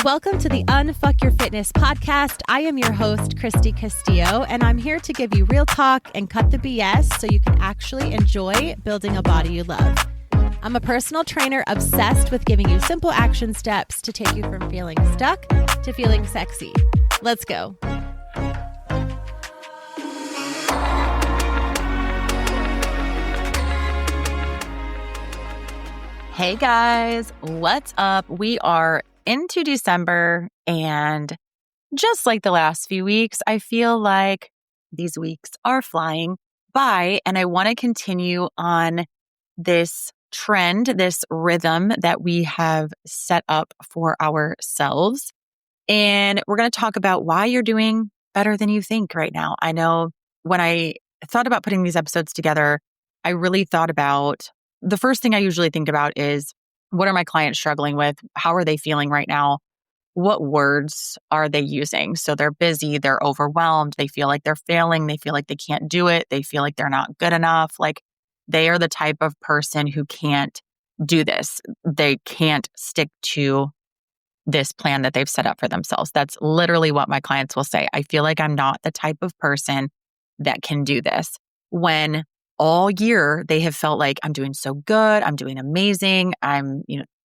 Welcome to the Unfuck Your Fitness podcast. I am your host, Christy Castillo, and I'm here to give you real talk and cut the BS so you can actually enjoy building a body you love. I'm a personal trainer obsessed with giving you simple action steps to take you from feeling stuck to feeling sexy. Let's go. Hey guys, what's up? We are into December, and just like the last few weeks, I feel like these weeks are flying by, and I want to continue on this trend, this rhythm that we have set up for ourselves. And we're going to talk about why you're doing better than you think right now. I know when I thought about putting these episodes together, I really thought about the first thing I usually think about is, what are my clients struggling with? How are they feeling right now? What words are they using? So they're busy, they're overwhelmed, they feel like they're failing, they feel like they can't do it, they feel like they're not good enough. Like they are the type of person who can't do this. They can't stick to this plan that they've set up for themselves. That's literally what my clients will say. I feel like I'm not the type of person that can do this. When all year, they have felt like I'm doing so good. I'm doing amazing.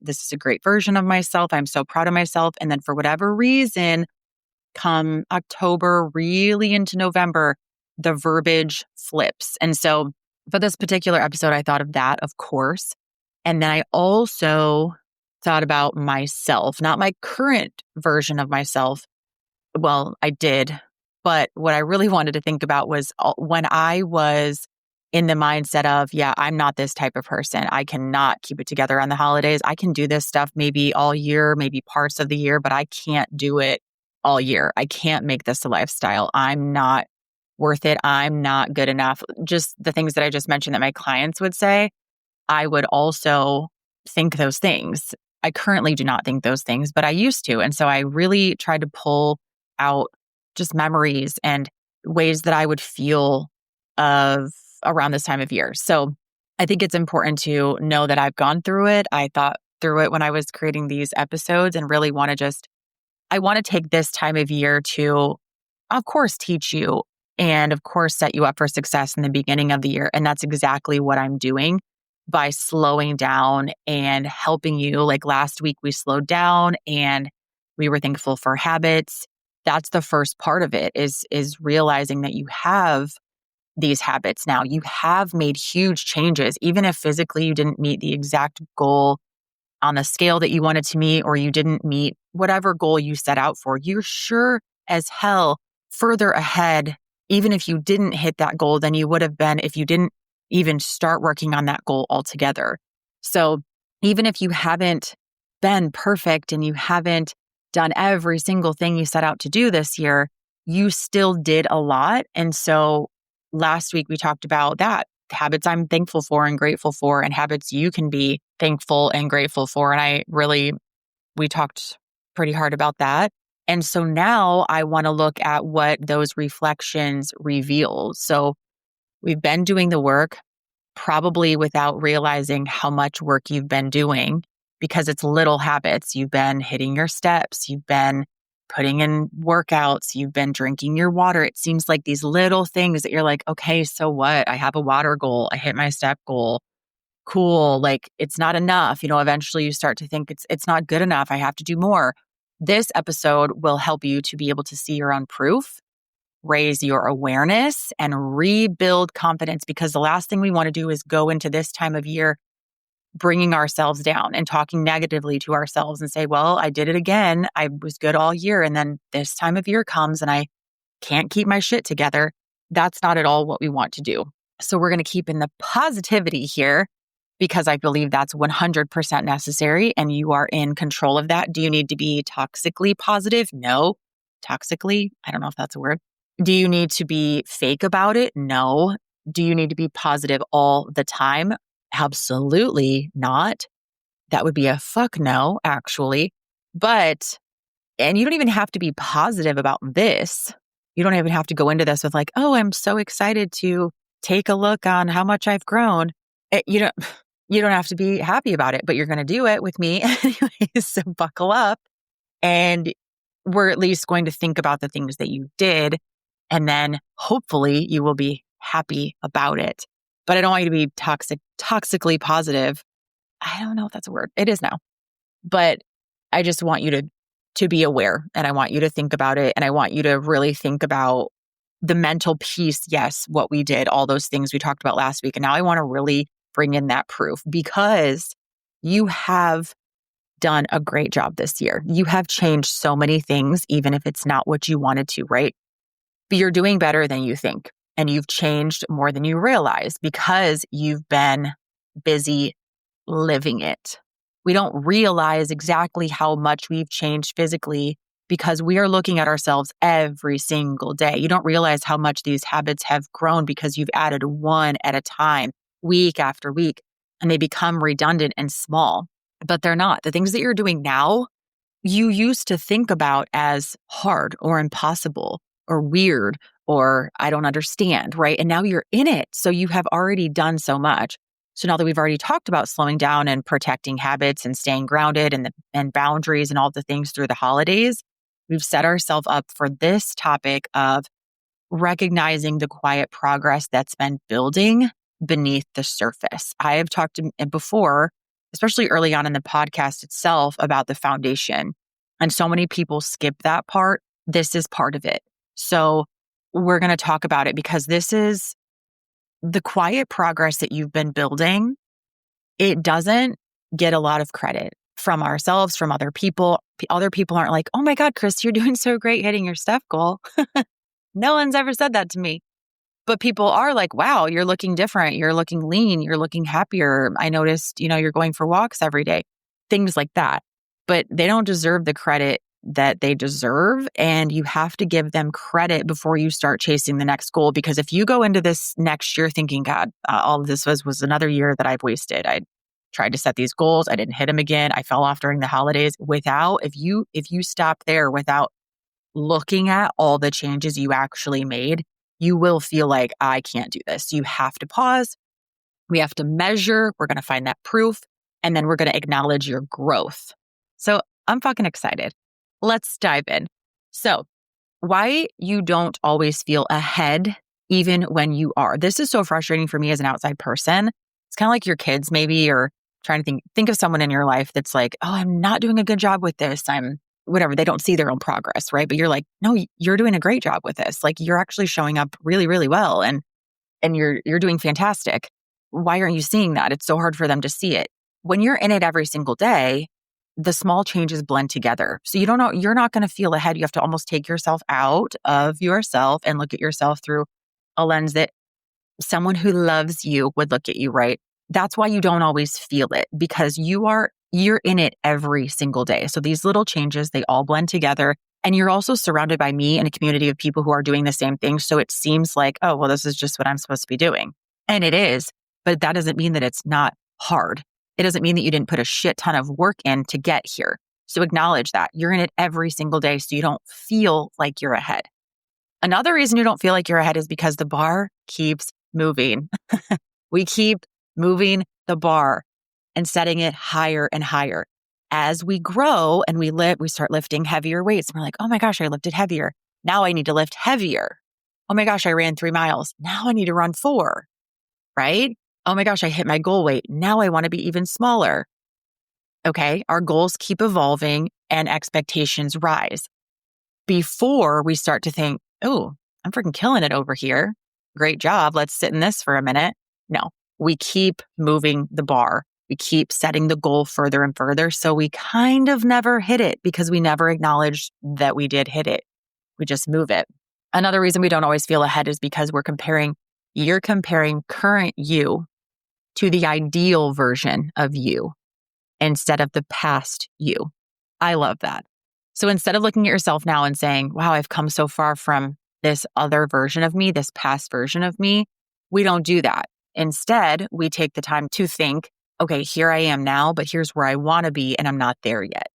This is a great version of myself. I'm so proud of myself. And then for whatever reason, come October, really into November, the verbiage flips. And so for this particular episode, I thought of that, of course. And then I also thought about myself, not my current version of myself. Well, I did. But what I really wanted to think about was when I was in the mindset of, I'm not this type of person. I cannot keep it together on the holidays. I can do this stuff maybe all year, maybe parts of the year, but I can't do it all year. I can't make this a lifestyle. I'm not worth it. I'm not good enough. Just the things that I just mentioned that my clients would say, I would also think those things. I currently do not think those things, but I used to. And so I really tried to pull out just memories and ways that I would feel of around this time of year. So I think it's important to know that I've gone through it. I thought through it when I was creating these episodes and really I want to take this time of year to, of course, teach you and of course, set you up for success in the beginning of the year. And that's exactly what I'm doing by slowing down and helping you. Like last week, we slowed down and we were thankful for habits. That's the first part of it is realizing that you have these habits now. You have made huge changes, even if physically you didn't meet the exact goal on the scale that you wanted to meet, or you didn't meet whatever goal you set out for. You're sure as hell further ahead, even if you didn't hit that goal, than you would have been if you didn't even start working on that goal altogether. So even if you haven't been perfect and you haven't done every single thing you set out to do this year, you still did a lot. And so last week, we talked about that, habits I'm thankful for and grateful for, and habits you can be thankful and grateful for. And we talked pretty hard about that. And so now I want to look at what those reflections reveal. So we've been doing the work, probably without realizing how much work you've been doing, because it's little habits. You've been hitting your steps. You've been putting in workouts, you've been drinking your water. It seems like these little things that you're like, okay, so what? I have a water goal. I hit my step goal. Cool. Like it's not enough. Eventually you start to think it's not good enough. I have to do more. This episode will help you to be able to see your own proof, raise your awareness, and rebuild confidence, because the last thing we want to do is go into this time of year bringing ourselves down and talking negatively to ourselves and say, well, I did it again. I was good all year. And then this time of year comes and I can't keep my shit together. That's not at all what we want to do. So we're going to keep in the positivity here, because I believe that's 100% necessary and you are in control of that. Do you need to be toxically positive? No. Toxically? I don't know if that's a word. Do you need to be fake about it? No. Do you need to be positive all the time? Absolutely not. That would be a fuck no, actually. And you don't even have to be positive about this. You don't even have to go into this with like, oh, I'm so excited to take a look on how much I've grown. You don't have to be happy about it, but you're going to do it with me anyways. So buckle up And we're at least going to think about the things that you did. And then hopefully you will be happy about it. But I don't want you to be toxically positive. I don't know if that's a word. It is now. But I just want you to be aware, and I want you to think about it. And I want you to really think about the mental piece. Yes, what we did, all those things we talked about last week. And now I want to really bring in that proof, because you have done a great job this year. You have changed so many things, even if it's not what you wanted to, right? But you're doing better than you think. And you've changed more than you realize because you've been busy living it. We don't realize exactly how much we've changed physically because we are looking at ourselves every single day. You don't realize how much these habits have grown because you've added one at a time, week after week, and they become redundant and small, but they're not. The things that you're doing now, you used to think about as hard or impossible or weird or I don't understand, right? And now you're in it. So you have already done so much. So now that we've already talked about slowing down and protecting habits and staying grounded and boundaries and all the things through the holidays, we've set ourselves up for this topic of recognizing the quiet progress that's been building beneath the surface. I have talked before, especially early on in the podcast itself, about the foundation. And so many people skip that part. This is part of it. So we're going to talk about it because this is the quiet progress that you've been building. It doesn't get a lot of credit from ourselves, from other people. Other people aren't like, oh my God, Chris, you're doing so great hitting your step goal. No one's ever said that to me. But people are like, wow, you're looking different. You're looking lean. You're looking happier. I noticed, you're going for walks every day. Things like that. But they don't deserve the credit that they deserve. And you have to give them credit before you start chasing the next goal. Because if you go into this next year thinking, God, all of this was another year that I've wasted. I tried to set these goals. I didn't hit them again. I fell off during the holidays. If you stop there without looking at all the changes you actually made, you will feel like, I can't do this. You have to pause. We have to measure. We're going to find that proof. And then we're going to acknowledge your growth. So I'm fucking excited. Let's dive in. So why you don't always feel ahead even when you are. This is so frustrating for me as an outside person. It's kind of like your kids maybe, or trying to think of someone in your life that's like, oh, I'm not doing a good job with this. I'm whatever. They don't see their own progress, right? But you're like, no, you're doing a great job with this. Like you're actually showing up really, really well. And you're doing fantastic. Why aren't you seeing that? It's so hard for them to see it. When you're in it every single day, the small changes blend together. So you don't know, you're not going to feel ahead. You have to almost take yourself out of yourself and look at yourself through a lens that someone who loves you would look at you, right? That's why you don't always feel it, because you're in it every single day. So these little changes, they all blend together. And you're also surrounded by me and a community of people who are doing the same thing. So it seems like, oh, well, this is just what I'm supposed to be doing. And it is, but that doesn't mean that it's not hard. It doesn't mean that you didn't put a shit ton of work in to get here. So acknowledge that you're in it every single day so you don't feel like you're ahead. Another reason you don't feel like you're ahead is because the bar keeps moving. We keep moving the bar and setting it higher and higher. As we grow and we start lifting heavier weights. And we're like, oh my gosh, I lifted heavier. Now I need to lift heavier. Oh my gosh, I ran 3 miles. Now I need to run 4, right? Oh my gosh, I hit my goal weight. Now I want to be even smaller. Okay, our goals keep evolving and expectations rise. Before we start to think, oh, I'm freaking killing it over here. Great job. Let's sit in this for a minute. No, we keep moving the bar. We keep setting the goal further and further. So we kind of never hit it because we never acknowledged that we did hit it. We just move it. Another reason we don't always feel ahead is because you're comparing current you to the ideal version of you instead of the past you. I love that. So instead of looking at yourself now and saying, wow, I've come so far from this other version of me, this past version of me, we don't do that. Instead, we take the time to think, okay, here I am now, but here's where I want to be, and I'm not there yet.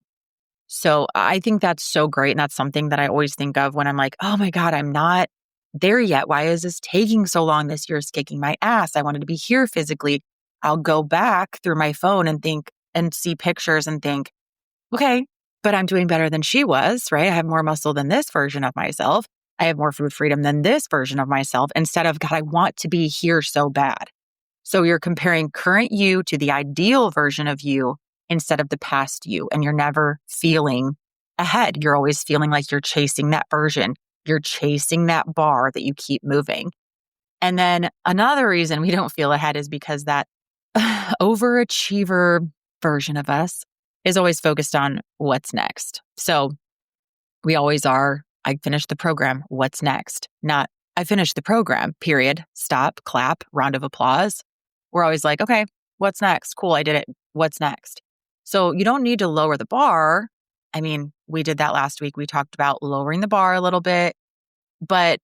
So I think that's so great. And that's something that I always think of when I'm like, oh my God, I'm not there yet. Why is this taking so long? This year is kicking my ass. I wanted to be here physically. I'll go back through my phone and think and see pictures and think, okay, but I'm doing better than she was, right? I have more muscle than this version of myself. I have more food freedom than this version of myself instead of, God, I want to be here so bad. So you're comparing current you to the ideal version of you instead of the past you. And you're never feeling ahead. You're always feeling like you're chasing that version. You're chasing that bar that you keep moving. And then another reason we don't feel ahead is because that overachiever version of us is always focused on what's next. So we always are, I finished the program, what's next? Not, I finished the program, period, stop, clap, round of applause. We're always like, okay, what's next? Cool, I did it. What's next? So you don't need to lower the bar. I mean, we did that last week. We talked about lowering the bar a little bit, but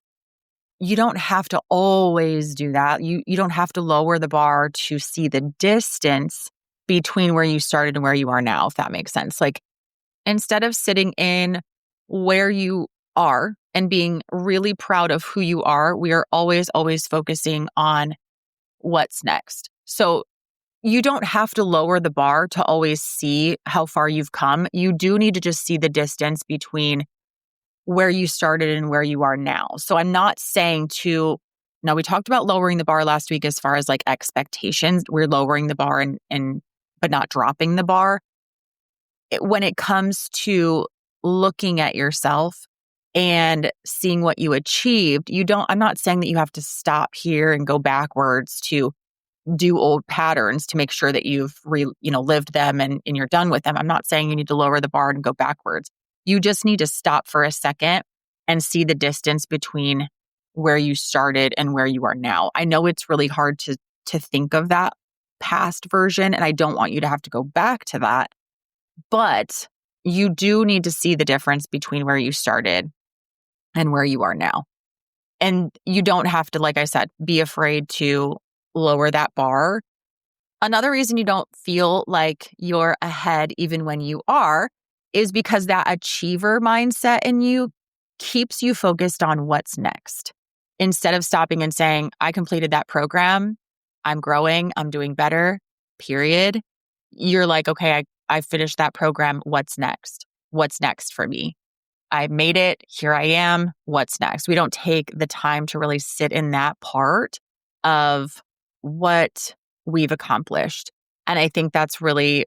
you don't have to always do that. You don't have to lower the bar to see the distance between where you started and where you are now, if that makes sense. Like, instead of sitting in where you are and being really proud of who you are, we are always, always focusing on what's next. So you don't have to lower the bar to always see how far you've come. You do need to just see the distance between where you started and where you are now. So I'm not saying now we talked about lowering the bar last week as far as like expectations. We're lowering the bar but not dropping the bar. When it comes to looking at yourself and seeing what you achieved, I'm not saying that you have to stop here and go backwards to do old patterns to make sure that you've lived them and you're done with them. I'm not saying you need to lower the bar and go backwards. You just need to stop for a second and see the distance between where you started and where you are now. I know it's really hard to think of that past version, and I don't want you to have to go back to that. But you do need to see the difference between where you started and where you are now. And you don't have to, like I said, be afraid to lower that bar. Another reason you don't feel like you're ahead even when you are is because that achiever mindset in you keeps you focused on what's next. Instead of stopping and saying, I completed that program, I'm growing, I'm doing better, period. You're like, okay, I finished that program. What's next? What's next for me? I made it. Here I am. What's next? We don't take the time to really sit in that part of what we've accomplished. And I think that's really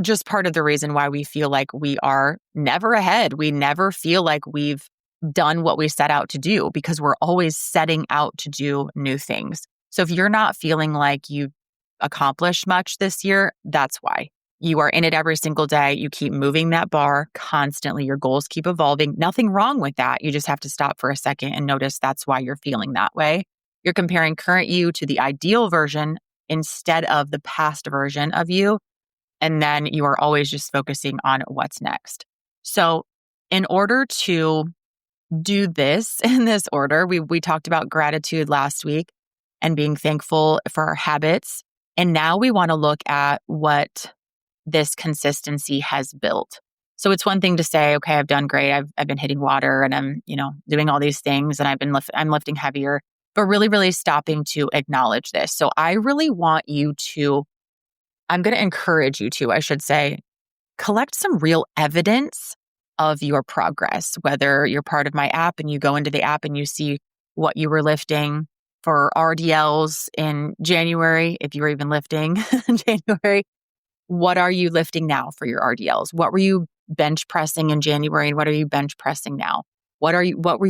just part of the reason why we feel like we are never ahead. We never feel like we've done what we set out to do because we're always setting out to do new things. So if you're not feeling like you've accomplished much this year, that's why. You are in it every single day. You keep moving that bar constantly. Your goals keep evolving. Nothing wrong with that. You just have to stop for a second and notice that's why you're feeling that way. You're comparing current you to the ideal version instead of the past version of you. And then you are always just focusing on what's next. So in order to do this in this order, we talked about gratitude last week and being thankful for our habits. And now we want to look at what this consistency has built. So it's one thing to say, okay, I've done great. I've been hitting water and I'm, doing all these things and I'm lifting heavier, but really, really stopping to acknowledge this. So I really want you to, I'm going to encourage you to, I should say, collect some real evidence of your progress, whether you're part of my app and you go into the app and you see what you were lifting for RDLs in January, if you were even lifting in January. What are you lifting now for your RDLs? What were you bench pressing in January and what are you bench pressing now?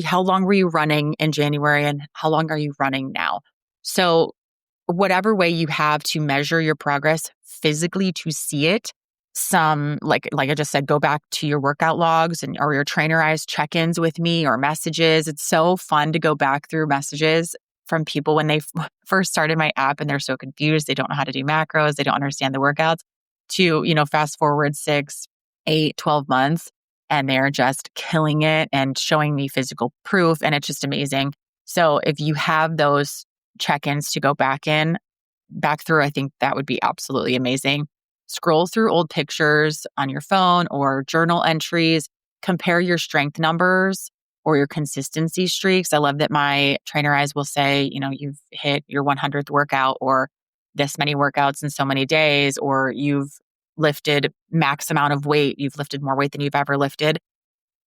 How long were you running in January and how long are you running now? So whatever way you have to measure your progress physically to see it, like I just said, go back to your workout logs or your trainerized check-ins with me or messages. It's so fun to go back through messages from people when they first started my app and they're so confused. They don't know how to do macros. They don't understand the workouts. To, fast forward 6, 8, 12 months, and they're just killing it and showing me physical proof. And it's just amazing. So if you have those check-ins to go back through, I think that would be absolutely amazing. Scroll through old pictures on your phone or journal entries, compare your strength numbers or your consistency streaks. I love that my trainer eyes will say, you've hit your 100th workout or this many workouts in so many days, or you've lifted max amount of weight, you've lifted more weight than you've ever lifted.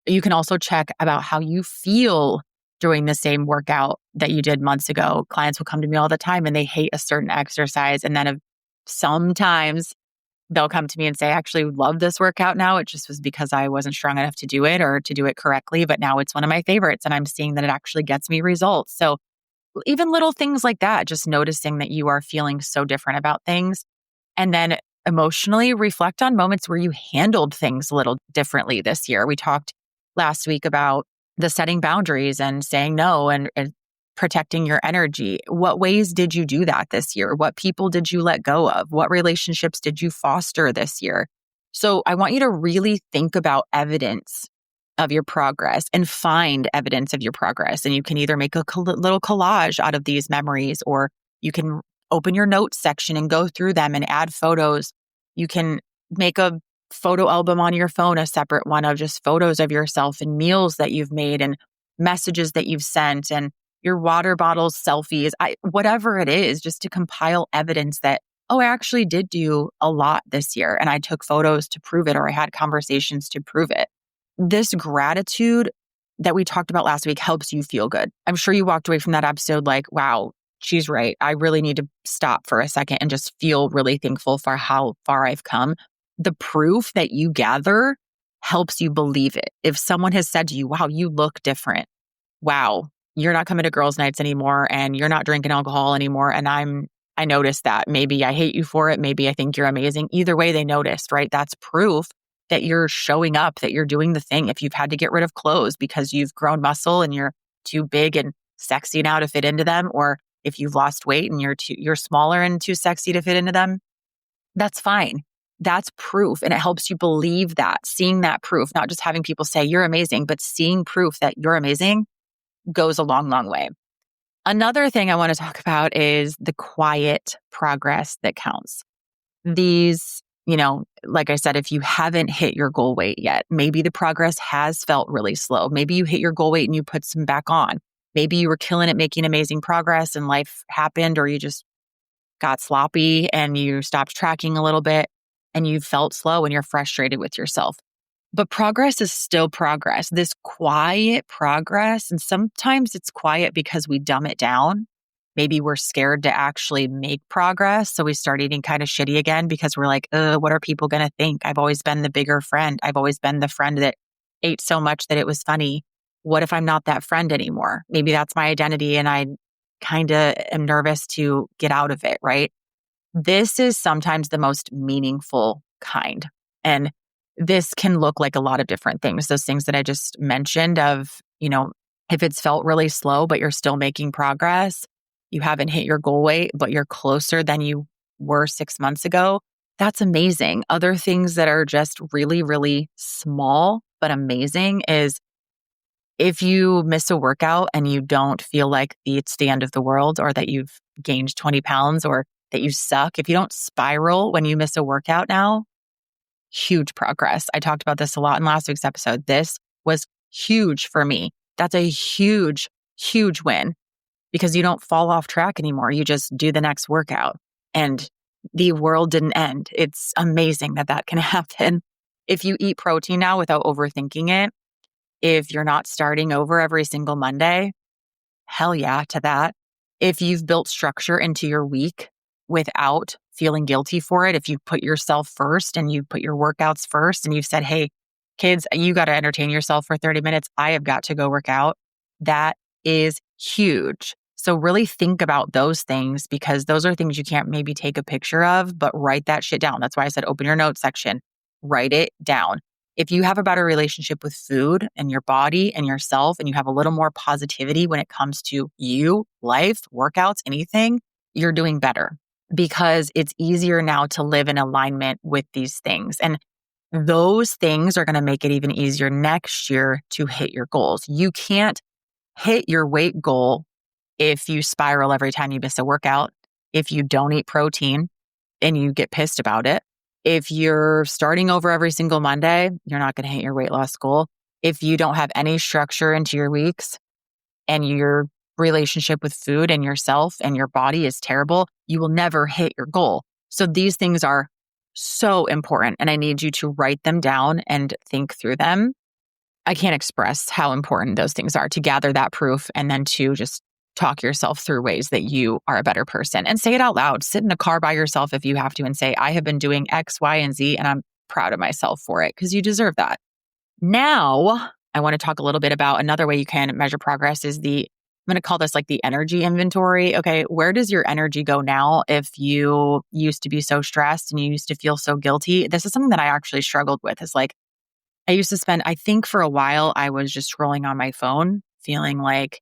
You can also check about how you feel doing the same workout that you did months ago. Clients will come to me all the time and they hate a certain exercise. And then sometimes they'll come to me and say, I actually love this workout now. It just was because I wasn't strong enough to do it or to do it correctly. But now it's one of my favorites and I'm seeing that it actually gets me results. So even little things like that, just noticing that you are feeling so different about things. And then emotionally reflect on moments where you handled things a little differently this year. We talked last week about the setting boundaries and saying no and protecting your energy. What ways did you do that this year? What people did you let go of? What relationships did you foster this year? So I want you to really think about evidence of your progress and find evidence of your progress. And you can either make a little collage out of these memories, or you can open your notes section and go through them and add photos. You can make a photo album on your phone, a separate one of just photos of yourself and meals that you've made and messages that you've sent and your water bottles, selfies, whatever it is, just to compile evidence that, oh, I actually did do a lot this year and I took photos to prove it, or I had conversations to prove it. This gratitude that we talked about last week helps you feel good. I'm sure you walked away from that episode like, wow, she's right. I really need to stop for a second and just feel really thankful for how far I've come. The proof that you gather helps you believe it. If someone has said to you, wow, you look different. Wow, you're not coming to girls' nights anymore and you're not drinking alcohol anymore. And I noticed that. Maybe I hate you for it. Maybe I think you're amazing. Either way, they noticed, right? That's proof that you're showing up, that you're doing the thing. If you've had to get rid of clothes because you've grown muscle and you're too big and sexy now to fit into them, or if you've lost weight and you're smaller and too sexy to fit into them, that's fine. That's proof. And it helps you believe that, seeing that proof, not just having people say you're amazing, but seeing proof that you're amazing goes a long, long way. Another thing I want to talk about is the quiet progress that counts. These, like I said, if you haven't hit your goal weight yet, maybe the progress has felt really slow. Maybe you hit your goal weight and you put some back on. Maybe you were killing it, making amazing progress and life happened, or you just got sloppy and you stopped tracking a little bit and you felt slow and you're frustrated with yourself. But progress is still progress, this quiet progress. And sometimes it's quiet because we dumb it down. Maybe we're scared to actually make progress. So we start eating kind of shitty again because we're like, what are people going to think? I've always been the bigger friend. I've always been the friend that ate so much that it was funny. What if I'm not that friend anymore? Maybe that's my identity and I kind of am nervous to get out of it, right? This is sometimes the most meaningful kind. And this can look like a lot of different things. Those things that I just mentioned of, if it's felt really slow, but you're still making progress, you haven't hit your goal weight, but you're closer than you were 6 months ago, that's amazing. Other things that are just really, really small, but amazing is if you miss a workout and you don't feel like it's the end of the world, or that you've gained 20 pounds, or that you suck, if you don't spiral when you miss a workout now, huge progress. I talked about this a lot in last week's episode. This was huge for me. That's a huge, huge win because you don't fall off track anymore. You just do the next workout and the world didn't end. It's amazing that can happen. If you eat protein now without overthinking it, if you're not starting over every single Monday, hell yeah to that. If you've built structure into your week without feeling guilty for it, if you put yourself first and you put your workouts first and you've said, hey, kids, you got to entertain yourself for 30 minutes. I have got to go work out. That is huge. So really think about those things because those are things you can't maybe take a picture of, but write that shit down. That's why I said open your notes section, write it down. If you have a better relationship with food and your body and yourself, and you have a little more positivity when it comes to you, life, workouts, anything, you're doing better because it's easier now to live in alignment with these things. And those things are going to make it even easier next year to hit your goals. You can't hit your weight goal if you spiral every time you miss a workout, if you don't eat protein and you get pissed about it. If you're starting over every single Monday, you're not going to hit your weight loss goal. If you don't have any structure into your weeks and your relationship with food and yourself and your body is terrible, you will never hit your goal. So these things are so important. And I need you to write them down and think through them. I can't express how important those things are, to gather that proof and then to just talk yourself through ways that you are a better person and say it out loud. Sit in a car by yourself if you have to and say, I have been doing X, Y, and Z, and I'm proud of myself for it, because you deserve that. Now, I want to talk a little bit about another way you can measure progress is I'm going to call this like the energy inventory. Okay, where does your energy go now if you used to be so stressed and you used to feel so guilty? This is something that I actually struggled with. Is like, I used to spend, I think for a while, I was just scrolling on my phone, feeling like,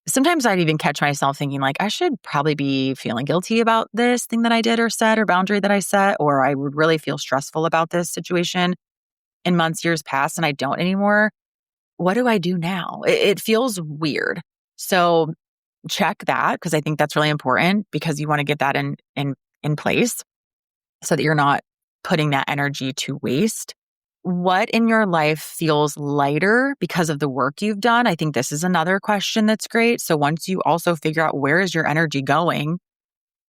sometimes I'd even catch myself thinking like, I should probably be feeling guilty about this thing that I did or said or boundary that I set, or I would really feel stressful about this situation in months, years past, and I don't anymore. What do I do now? It feels weird. So check that, because I think that's really important, because you want to get that in place so that you're not putting that energy to waste. What in your life feels lighter because of the work you've done? I think this is another question that's great. So once you also figure out where is your energy going,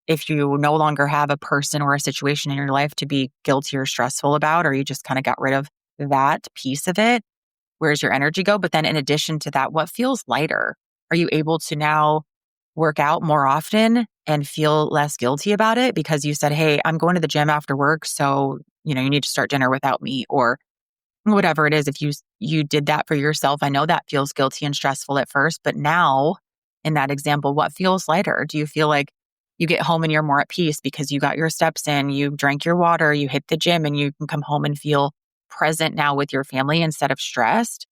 if you no longer have a person or a situation in your life to be guilty or stressful about, or you just kind of got rid of that piece of it, where's your energy go? But then in addition to that, what feels lighter? Are you able to now work out more often and feel less guilty about it because you said, hey, I'm going to the gym after work, so you need to start dinner without me, or whatever it is. If you did that for yourself, I know that feels guilty and stressful at first, but now in that example, what feels lighter? Do you feel like you get home and you're more at peace because you got your steps in, you drank your water, you hit the gym, and you can come home and feel present now with your family instead of stressed?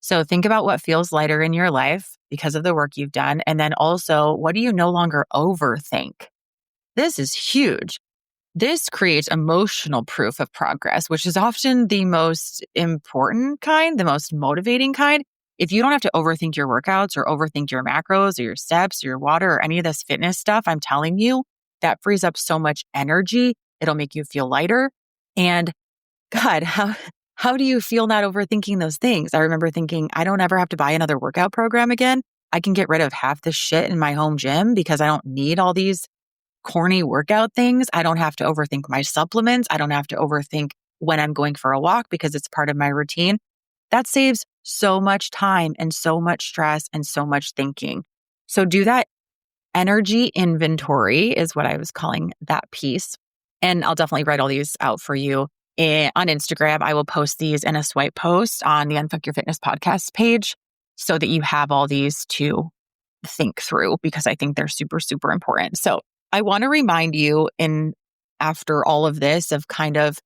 So think about what feels lighter in your life because of the work you've done. And then also, what do you no longer overthink? This is huge. This creates emotional proof of progress, which is often the most important kind, the most motivating kind. If you don't have to overthink your workouts or overthink your macros or your steps or your water or any of this fitness stuff, I'm telling you, that frees up so much energy. It'll make you feel lighter. And God, how do you feel not overthinking those things? I remember thinking, I don't ever have to buy another workout program again. I can get rid of half the shit in my home gym because I don't need all these corny workout things. I don't have to overthink my supplements. I don't have to overthink when I'm going for a walk because it's part of my routine. That saves so much time and so much stress and so much thinking. So do that energy inventory is what I was calling that piece. And I'll definitely write all these out for you on Instagram. I will post these in a swipe post on the Unfuck Your Fitness podcast page so that you have all these to think through, because I think they're super, super important. So I want to remind you, after all of this, of kind of,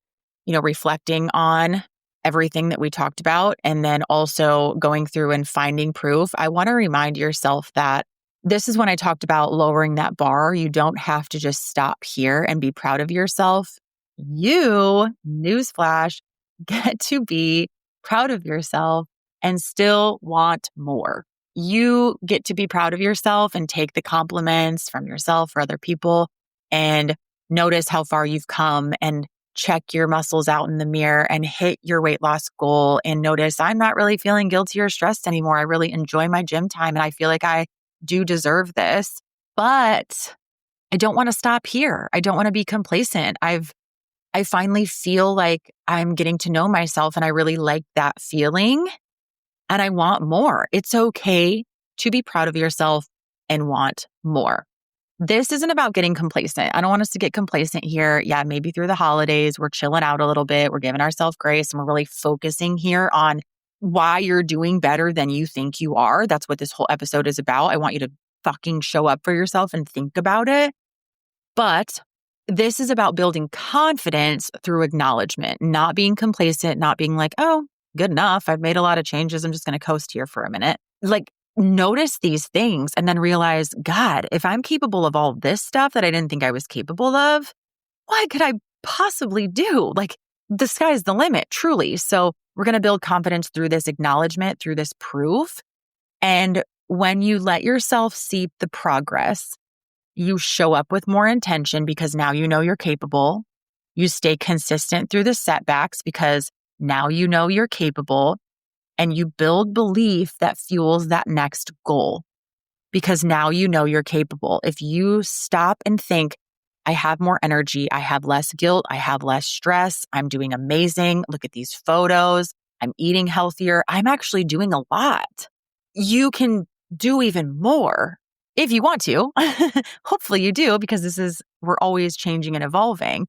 reflecting on everything that we talked about and then also going through and finding proof. I want to remind yourself that this is when I talked about lowering that bar. You don't have to just stop here and be proud of yourself. You, newsflash, get to be proud of yourself and still want more. You get to be proud of yourself and take the compliments from yourself or other people and notice how far you've come and check your muscles out in the mirror and hit your weight loss goal and notice, I'm not really feeling guilty or stressed anymore. I really enjoy my gym time and I feel like I do deserve this, but I don't want to stop here. I don't want to be complacent. I finally feel like I'm getting to know myself and I really like that feeling. And I want more. It's okay to be proud of yourself and want more. This isn't about getting complacent. I don't want us to get complacent here. Yeah, maybe through the holidays, we're chilling out a little bit. We're giving ourselves grace and we're really focusing here on why you're doing better than you think you are. That's what this whole episode is about. I want you to fucking show up for yourself and think about it. But this is about building confidence through acknowledgement, not being complacent, not being like, oh, good enough. I've made a lot of changes. I'm just going to coast here for a minute. Like, notice these things and then realize, God, if I'm capable of all this stuff that I didn't think I was capable of, what could I possibly do? Like, the sky's the limit, truly. So we're going to build confidence through this acknowledgement, through this proof. And when you let yourself see the progress, you show up with more intention because now you know you're capable. You stay consistent through the setbacks because now you know you're capable, and you build belief that fuels that next goal because now you know you're capable. If you stop and think, I have more energy. I have less guilt. I have less stress. I'm doing amazing. Look at these photos. I'm eating healthier. I'm actually doing a lot. You can do even more if you want to. Hopefully you do, because we're always changing and evolving.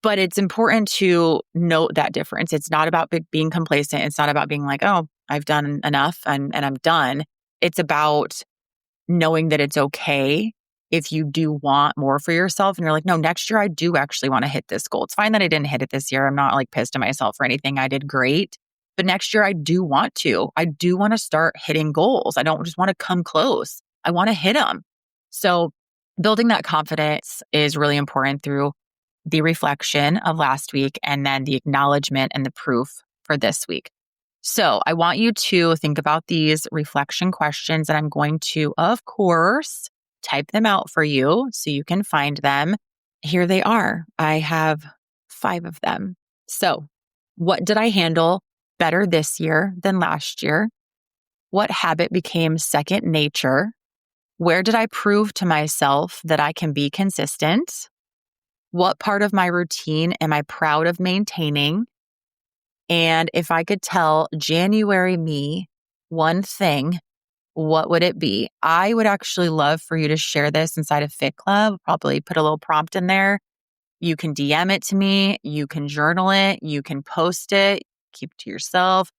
But it's important to note that difference. It's not about being complacent. It's not about being like, oh, I've done enough and I'm done. It's about knowing that it's okay if you do want more for yourself and you're like, no, next year I do actually want to hit this goal. It's fine that I didn't hit it this year. I'm not like pissed at myself or anything. I did great. But next year I do want to. I do want to start hitting goals. I don't just want to come close. I want to hit them. So building that confidence is really important through the reflection of last week and then the acknowledgement and the proof for this week. So I want you to think about these reflection questions, and I'm going to, of course, type them out for you so you can find them. Here they are. I have 5 of them. So what did I handle better this year than last year? What habit became second nature? Where did I prove to myself that I can be consistent? What part of my routine am I proud of maintaining? And if I could tell January me one thing, what would it be? I would actually love for you to share this inside of Fit Club. Probably put a little prompt in there. You can DM it to me. You can journal it. You can post it. Keep it to yourself.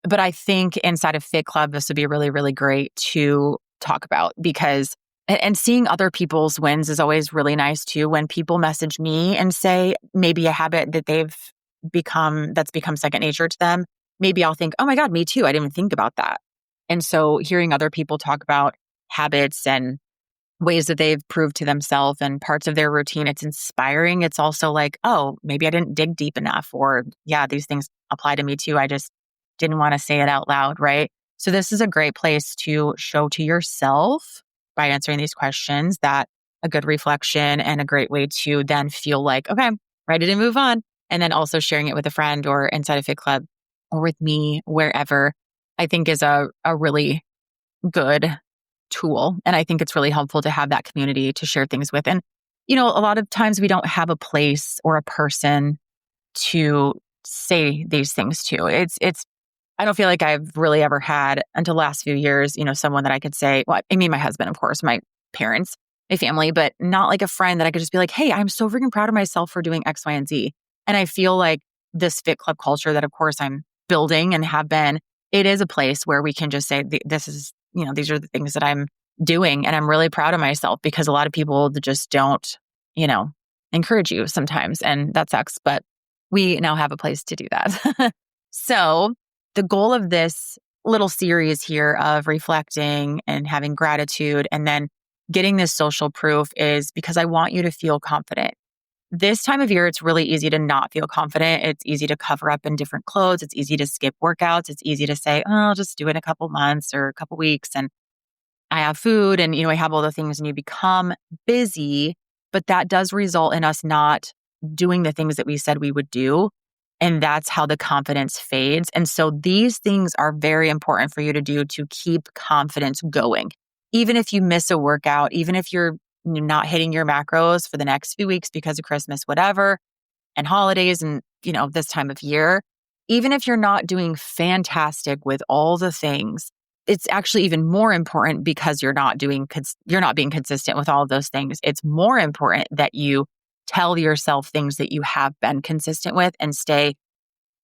But I think inside of Fit Club, this would be really, really great to talk about, because and seeing other people's wins is always really nice too. When people message me and say maybe a habit that that's become second nature to them, maybe I'll think, oh my God, me too. I didn't even think about that. And so hearing other people talk about habits and ways that they've proved to themselves and parts of their routine, it's inspiring. It's also like, oh, maybe I didn't dig deep enough, or yeah, these things apply to me too. I just didn't want to say it out loud, right? So this is a great place to show to yourself by answering these questions that a good reflection and a great way to then feel like, okay, I'm ready to move on. And then also sharing it with a friend or inside a Fit Club or with me, wherever, I think is a really good tool. And I think it's really helpful to have that community to share things with. And, a lot of times we don't have a place or a person to say these things to. I don't feel like I've really ever had, until the last few years, someone that I could say, well, I mean, my husband, of course, my parents, my family, but not like a friend that I could just be like, hey, I'm so freaking proud of myself for doing X, Y, and Z. And I feel like this Fit Club culture that, of course, I'm building and have been, it is a place where we can just say, this is, these are the things that I'm doing. And I'm really proud of myself, because a lot of people just don't, encourage you sometimes. And that sucks. But we now have a place to do that. So the goal of this little series here of reflecting and having gratitude and then getting this social proof is because I want you to feel confident. This time of year, it's really easy to not feel confident. It's easy to cover up in different clothes. It's easy to skip workouts. It's easy to say, oh, I'll just do it in a couple months or a couple weeks. And I have food and, I have all the things, and you become busy, but that does result in us not doing the things that we said we would do. And that's how the confidence fades. And so these things are very important for you to do to keep confidence going. Even if you miss a workout, even if you're not hitting your macros for the next few weeks because of Christmas, whatever, and holidays and, this time of year, even if you're not doing fantastic with all the things, it's actually even more important because you're not being consistent with all of those things. It's more important that you tell yourself things that you have been consistent with and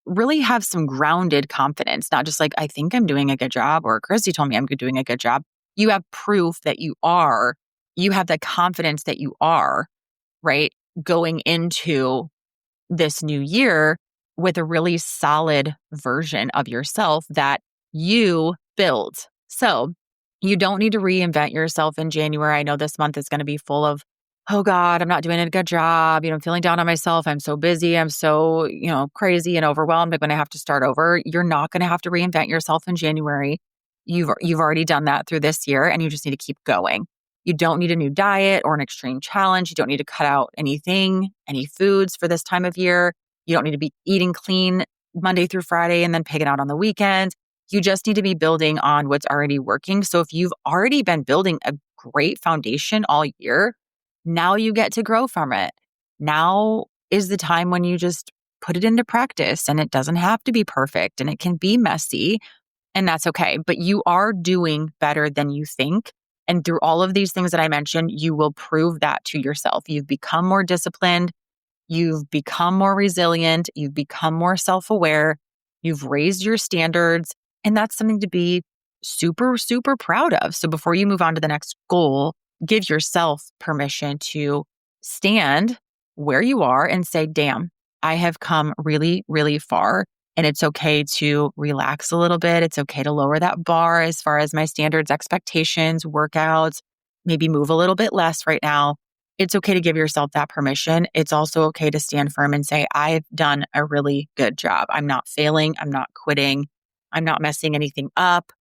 really have some grounded confidence, not just like, I think I'm doing a good job, or Christy told me I'm doing a good job. You have proof that you are, you have the confidence that you are, right? Going into this new year with a really solid version of yourself that you build. So you don't need to reinvent yourself in January. I know this month is going to be full of, oh God, I'm not doing a good job. I'm feeling down on myself. I'm so busy. I'm so, crazy and overwhelmed. I'm going to have to start over. You're not going to have to reinvent yourself in January. You've already done that through this year, and you just need to keep going. You don't need a new diet or an extreme challenge. You don't need to cut out any foods for this time of year. You don't need to be eating clean Monday through Friday and then pigging out on the weekends. You just need to be building on what's already working. So if you've already been building a great foundation all year, Now you get to grow from it. Now is the time when you just put it into practice, and it doesn't have to be perfect, and it can be messy, and that's okay. But you are doing better than you think. And through all of these things that I mentioned, you will prove that to yourself. You've become more disciplined. You've become more resilient. You've become more self-aware. You've raised your standards. And that's something to be super, super proud of. So before you move on to the next goal, give yourself permission to stand where you are and say, damn, I have come really, really far. And it's okay to relax a little bit. It's okay to lower that bar as far as my standards, expectations, workouts, maybe move a little bit less right now. It's okay to give yourself that permission. It's also okay to stand firm and say, I've done a really good job. I'm not failing. I'm not quitting. I'm not messing anything up,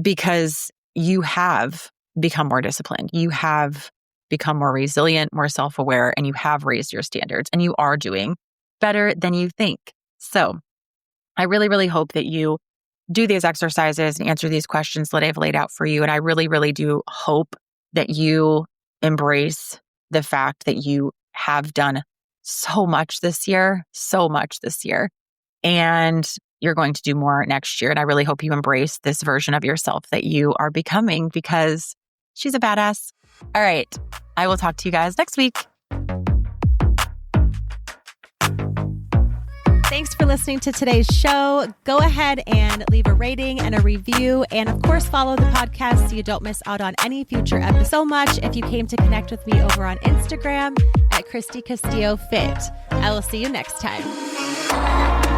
because you have become more disciplined. You have become more resilient, more self-aware, and you have raised your standards, and you are doing better than you think. So I really, really hope that you do these exercises and answer these questions that I've laid out for you. And I really, really do hope that you embrace the fact that you have done so much this year, and you're going to do more next year. And I really hope you embrace this version of yourself that you are becoming, because she's a badass. All right. I will talk to you guys next week. Thanks for listening to today's show. Go ahead and leave a rating and a review. And of course, follow the podcast so you don't miss out on any future episodes. So much if you came to connect with me over on Instagram at Christy Castillo Fit. I will see you next time.